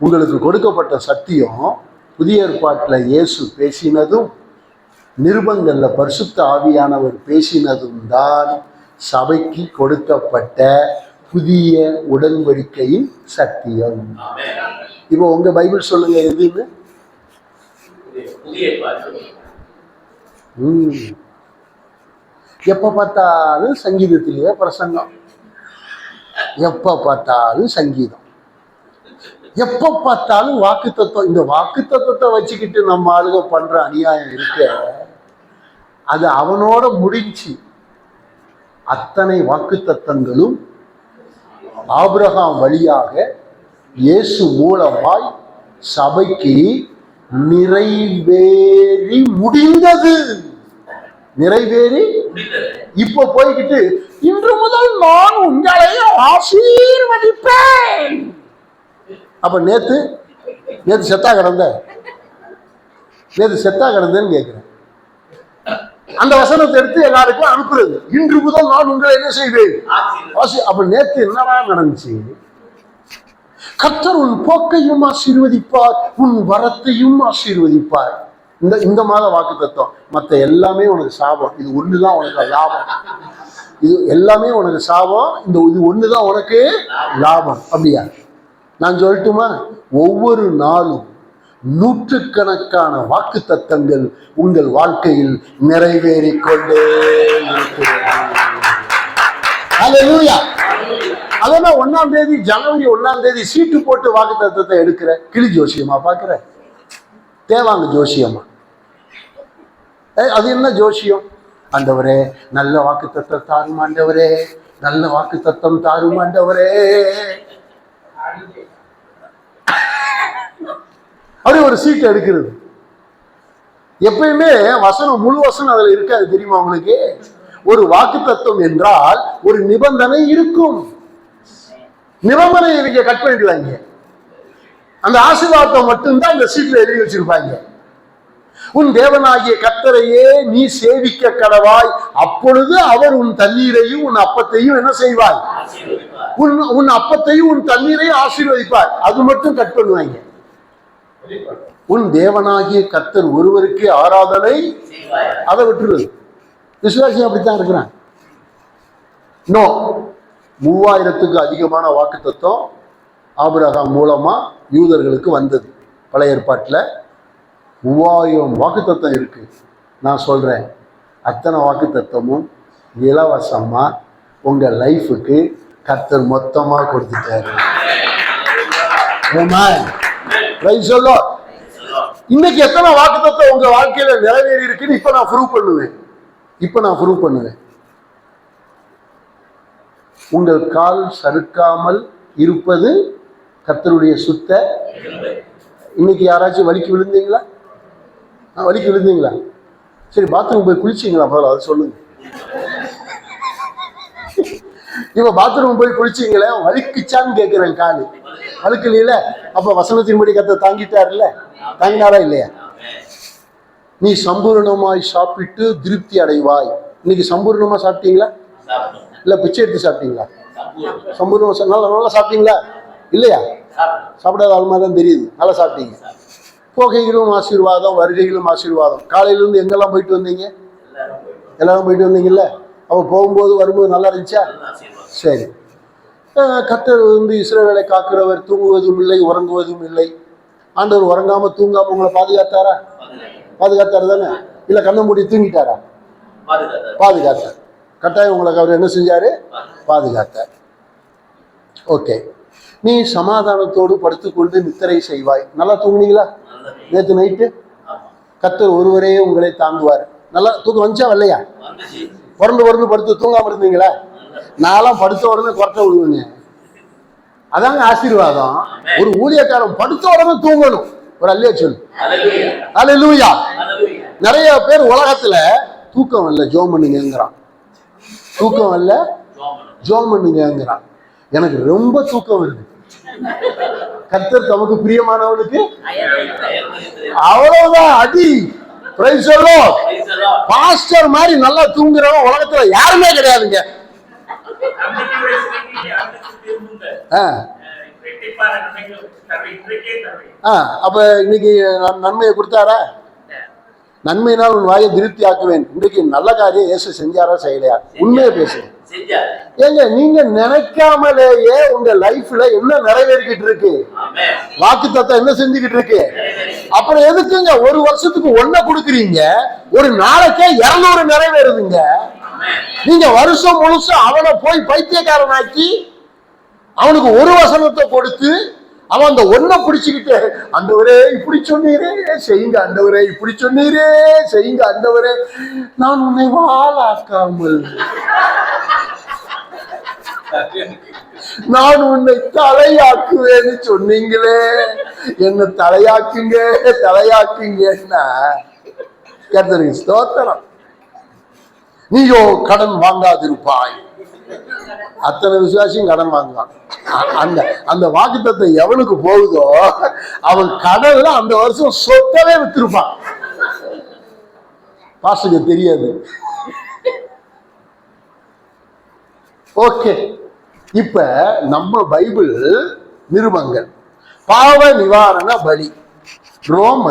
உங்களுக்கு கொடுக்கப்பட்ட சத்தியம் புதிய ஏற்பாட்டில் இயேசு பேசினதும் நிருபங்கள்ல பரிசுத்த ஆவியானவர் பேசினதும் தான் சபைக்கு கொடுக்கப்பட்ட புதிய உடன்படிக்கையின் சத்தியம். இப்போ உங்க பைபிள் சொல்லுங்க எதுன்னு. எப்ப பார்த்தாலும் சங்கீதத்திலேயே பிரசங்கம், எப்ப பார்த்தாலும் சங்கீதம், எப்ப பார்த்தாலும் வாக்கு தத்துவம். இந்த வாக்கு தத்துவத்தை வச்சுக்கிட்டு நம்ம ஆளுக பண்ற அநியாயம் இருக்க, அது அவனோட முடிஞ்சு. அத்தனை வாக்கு தத்தங்களும் ஆபிரகாம் வழியாக இயேசு மூலமாய் சபைக்கு நிறைவேறி முடிந்தது. நிறைவேறி இப்ப போய்கிட்டு இன்று முதல் நான் உங்களை ஆசீர்வதிப்பேன். அப்ப நேத்து செத்தா கிடந்தேன்னு கேட்கிறேன். அந்த வசனத்தை எடுத்து எல்லாருக்கும் அனுப்புறது. இன்று முதல் நான் உங்களை என்ன செய்வேன். அப்ப நேத்து என்னவா நடந்துச்சு? கர்த்தர் உன் போக்கையும் ஆசீர்வதிப்பார், உன் வரத்தையும் ஆசீர்வதிப்பார். இந்த மாத வாக்கு தத்துவம். மற்ற எல்லாமே உனக்கு சாபம், இது ஒண்ணுதான் உனக்கு லாபம். இது எல்லாமே உனக்கு சாபம், இது ஒண்ணுதான் உனக்கு லாபம். அப்படியா? நான் சொல்லட்டுமா? ஒவ்வொரு நாளும் நூற்றுக்கணக்கான வாக்கு தத்தங்கள் உங்கள் வாழ்க்கையில் நிறைவேறிக் கொண்டே இருக்கிறது. அதான் 1ஆம் தேதி ஜனவரி 1ஆம் தேதி சீட்டு போட்டு வாக்கு தத்தத்தை எடுக்கிற. கிளி ஜோசியமா பாக்குற, தேவாங்க ஜோசியமா? அது என்ன ஜோசியம்? ஆண்டவரே நல்ல வாக்கு தத்தம் தாரும் ஆண்டவரே, நல்ல வாக்கு தத்தம் தாரும் ஆண்டவரே. அப்படி ஒரு சீட்டு எடுக்கிறது. எப்பயுமே வசனம் முழு வசனம் அதுல இருக்காது, தெரியுமா உங்களுக்கு? ஒரு வாக்கு தத்துவம் என்றால் ஒரு நிபந்தனை இருக்கும். நிபந்தனை இவங்க கட் பண்ணிடுவாங்க. அந்த ஆசீர்வாதத்தை மட்டும்தான் இந்த சீட்ல எழுதி வச்சிருப்பாங்க. உன் தேவனாகிய கர்த்தரையே நீ சேவிக்க கடவாய், அப்பொழுது அவர் உன் தண்ணீரையும் உன் அப்பத்தையும் என்ன செய்வாய்? உன் அப்பத்தையும் உன் தண்ணீரையும் ஆசீர்வதிப்பார். அது மட்டும் கட் பண்ணுவாங்க. உன் தேவனாகிய கர்த்தர் ஒருவருக்கே ஆராதனை, அதை விட்டுருது. விசுவாசி அப்படித்தான் இருக்கிறான். நோ, 3000க்கு அதிகமான வாக்கு தத்துவம் ஆபிரகாம் மூலமா யூதர்களுக்கு வந்தது. பழைய ஏற்பாட்டில் 3000 வாக்கு தத்துவம் இருக்கு. நான் சொல்றேன், அத்தனை வாக்கு தத்துவமும் இலவசமா உங்க லைஃபுக்கு கர்த்தர் மொத்தமா கொடுத்துட்டாரு. இன்னைக்கு எத்தனை வாக்கு தத்துவம் உங்க வாழ்க்கையில நிறைவேறி இருக்குன்னு இப்ப நான் ப்ரூவ் பண்ணுவேன். உங்கள் கால் சறுக்காமல் இருப்பது கர்த்தருடைய சுத்த. இன்னைக்கு யாராச்சும் வலிக்கு விழுந்தீங்களா? சரி, பாத்ரூம் போய் குளிச்சிங்களா? முதல்ல அதை சொல்லுங்க. இப்ப பாத்ரூம் போய் குளிச்சிங்களே, வலிக்குச்சான்னு கேட்கிறேன். காலு வலிக்கல, அப்ப வசனத்தின்படி கர்த்தர் தாங்கினாரா இல்லையா? நீ சம்பூர்ணமாய் சாப்பிட்டு திருப்தி அடைவாய். இன்னைக்கு சம்பூர்ணமா சாப்பிட்டீங்களா? இல்ல பிச்சை எடுத்து சாப்பிட்டீங்களா? சம்பூர்ணமா நல்லா சாப்பிட்டீங்களா இல்லையா? சாப்பிடாத ஆள் மாதிரி தான் தெரியுது. நல்லா சாப்பிட்டீங்க. போகைகளும் ஆசீர்வாதம், வருகைகளும் ஆசீர்வாதம். காலையில இருந்து எங்கெல்லாம் போயிட்டு வந்தீங்க? எல்லாரும் போயிட்டு வந்தீங்கல்ல? அப்ப போகும்போது வரும்போது நல்லா இருந்துச்சா? சரி. கர்த்தர் இஸ்ரவேலை காக்கிறவர், தூங்குவதும் இல்லை உறங்குவதும் இல்லை. ஆண்டவர் உறங்காம தூங்காம உங்களை பாதுகாத்தாரா தானே? இல்ல கண்ணை மூடி தூங்கிட்டாரா? பாதுகாத்தார். கட்டாயம் உங்களுக்கு அவர் என்ன செஞ்சாரு? பாதுகாத்தார். ஓகே. நீ சமாதானத்தோடு படுத்துக்கொண்டு நித்திரை செய்வாய். நல்லா தூங்குனீங்களா? நேற்று நைட்டு கர்த்தர் ஒருவரே உங்களை தாங்குவார். நல்லா தூக்கம் வந்துச்சா வரலையா? புரண்டு படுத்து தூங்காம இருந்தீங்களா? நான்லாம் படுத்த உடனே கொரட்டை விடுவேங்க. அதாங்க ஆசீர்வாதம். ஒரு ஊழியக்காரன் படுத்த உடனே தூங்கணும். ஒரு அல்லையா சொல்லு. அல்லேலூயா. நிறைய பேர் உலகத்துல தூக்கம் இல்ல ஜோம் பண்ணுங்கிறான். தூக்கம் இல்ல ஜோம் பண்ணுங்கிறான். எனக்கு ரொம்ப தூக்கம் வருது. கர்த்தர் தமக்கு பிரியமானவனுக்கு அவ்வளவுதான் அடி. பாஸ்டர் மாதிரி நல்லா தூங்குறவன் உலகத்துல யாருமே கிடையாதுங்க. அப்ப இன்னைக்கு நன்மையை கொடுத்தாரா? நன்மையினால் உன் வாயை திருப்தி ஆக்குவேன். இன்றைக்கு நல்ல காரியம் இயேசு செஞ்சாரா செய்யலையா? உண்மையை பேசு. ஏங்க நீங்க நினைக்காமலேயே உங்க லைஃப்ல என்ன நிறைவேறிக்கிட்டு இருக்கு? வாக்குத்தத்தம் என்ன செஞ்சுக்கிட்டு இருக்கு? அப்புறம் எதுக்குங்க ஒரு வருஷத்துக்கு ஒன்ன கொடுக்குறீங்க? ஒரு நாளைக்கே 200 நிறைவேறுதுங்க. நீங்க வருஷம் முழுசும் அவனை போய் பைத்தியக்காரனாக்கி அவனுக்கு ஒரு வசனத்தை கொடுத்து அவன் அந்த ஒன்ன பிடிச்சுக்கிட்டு, ஆண்டவரே இப்படி சொன்னீரே செய்யுங்க, ஆண்டவரே இப்படி சொன்னீரே செய்யுங்க, ஆண்டவரே நான் உன்னை வாழாக்காமல் நான் உன்னை தலையாக்குவேன்னு சொன்னீங்களே, என்ன தலையாக்குங்க தலையாக்குங்கன்னா கர்த்தருக்கு ஸ்தோத்திரம். நீயோ கடன் வாங்காதிருப்பாய். அத்தனை விசுவாசியும் கடன் வாங்குவான். அந்த வாக்குத்தத்தை எவனுக்கு போகுதோ அவன் கடல்ல அந்த வருஷம் சொத்தவே வித்திருப்பான். பாஸ்டருக்கு தெரியாது. ஓகே, இப்ப நம்ம பைபிள் நிருபங்கள் பாவ நிவாரண பலி ரோமன்